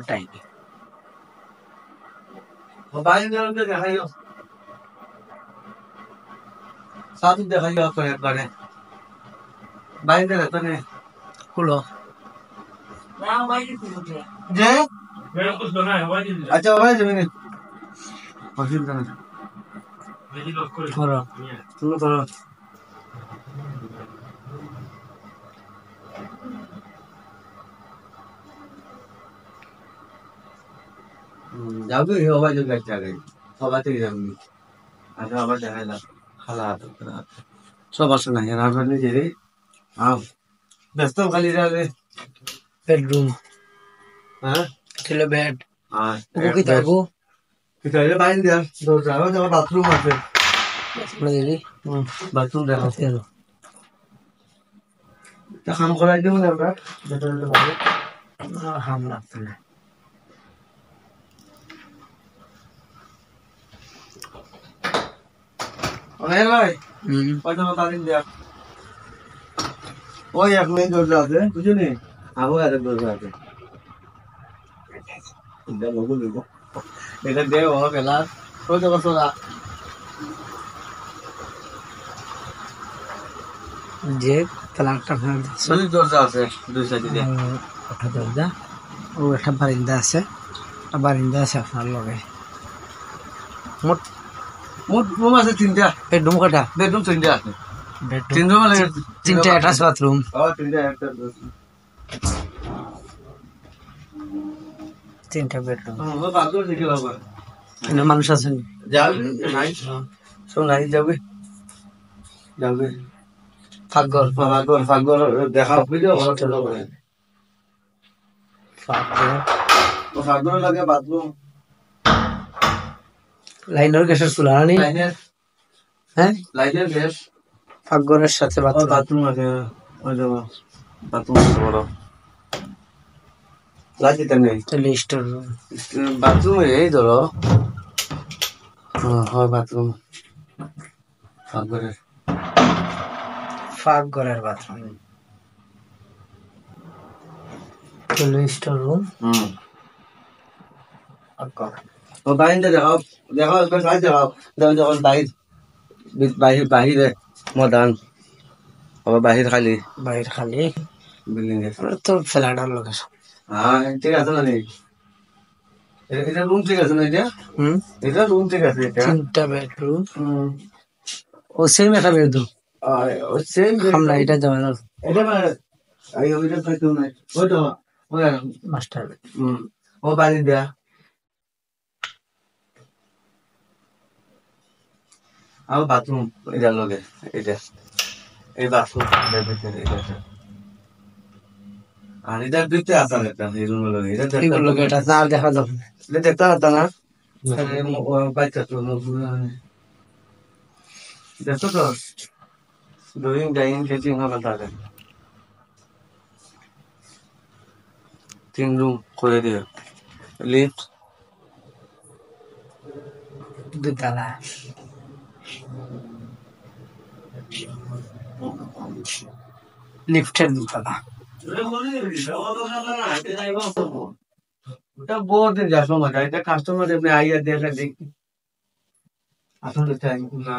ডাইনি বাইরে দেখাইও সাথে দেখাইও করে একবারে বাইরে দেখতে নে খুলো যে আচ্ছা ভাই জমিনে অসুবিধা নেই করো তুমি করো যাবি সবাই যদি একটা আগে সবাই থেকে যাবি আচ্ছা আবার দেখাইলাম খালা সব আছে না এর আগে নিজে রে আও ব্যস্ত খালি যাবে বেডরুম হ্যাঁ ছিল বেড আর কি থাকবো ভিতরে বাইরে দেওয়া দরজা আমার বাথরুম আছে খুলে দিলি বাথরুম দেখা চলো তা কাম করাই দেবো না আমরা ভেতরে ভালো হাম লাগছে না অনেক ভাই কয়টা তারিখ দেয়া ওই এক মেয়ে দরজা আছে বুঝলি আবো আরেক দরজা আছে এটা দেব পেলা কত কত যে তালাকটা ফেলে দুই দরজা আছে দুই সাইডে দিয়ে একটা দরজা ও একটা বারিন্দা আছে আপনার লগে মোট মোট রুম আছে তিনটা বেডরুম কটা বেডরুম তিনটা আছে বেডরুম তিন রুম লাগে তিনটা অ্যাটাচ বাথরুম তিনটা একটা তিনটা বেডরুম বাথরুম দেখে বাবা এখানে মানুষ আছেন যাবে নাই সব নাই যাবে যাবে ফাগর ফাগর দেখা ভিডিও চলো করে ফাগর লাগে বাথরুম লাইনের গ্যাসের চুলা আনি লাইনের হ্যাঁ লাইনের গ্যাস ফাগরের সাথে বাথরুম আছে ওই যাবো বাথরুম আছে বড় লাগিতে নেই তাহলে স্টোর বাথরুম এই ধরো হয় বাথরুম ফাগরের বাথরুম তাহলে স্টোর রুম ও বাইরে দেখাও দেখাও সাইড দেখাও যখন বাহিরে মদান আবার বাহির খালি বাইরে খালি বিল্ডিং তো ফ্ল্যাটার লোক হ্যাঁ ঠিক আছে না নেই এটা রুম ঠিক আছে না এটা রুম ঠিক আছে এটা তিনটা বেডরুম ও সেম একটা বেডরুম সেম আমরা এটা যাবে না এটা মানে এই ওইটা পাইতো না ওই তো ওই মাস্টার ও বাড়ি দেয়া আর বাথরুম এটা লগে এটা এই বাথরুম এটার ভিতরে এটা আর এটার ভিতরে আসা একটা এই রুমের লগে এটা এটা না দেখা যাবে না এটা দেখতে পারতা না বাচ্চা তো দেখো তো ডুইং ডাইং কেচিং হবে তাদের 3 রুম করে দিও লিফট দুতলা লিফটের দুতলা ওটা বহুত দিন যাস এটা কাস্টমার এমনি আইয়া দেখে দেখি আসলে না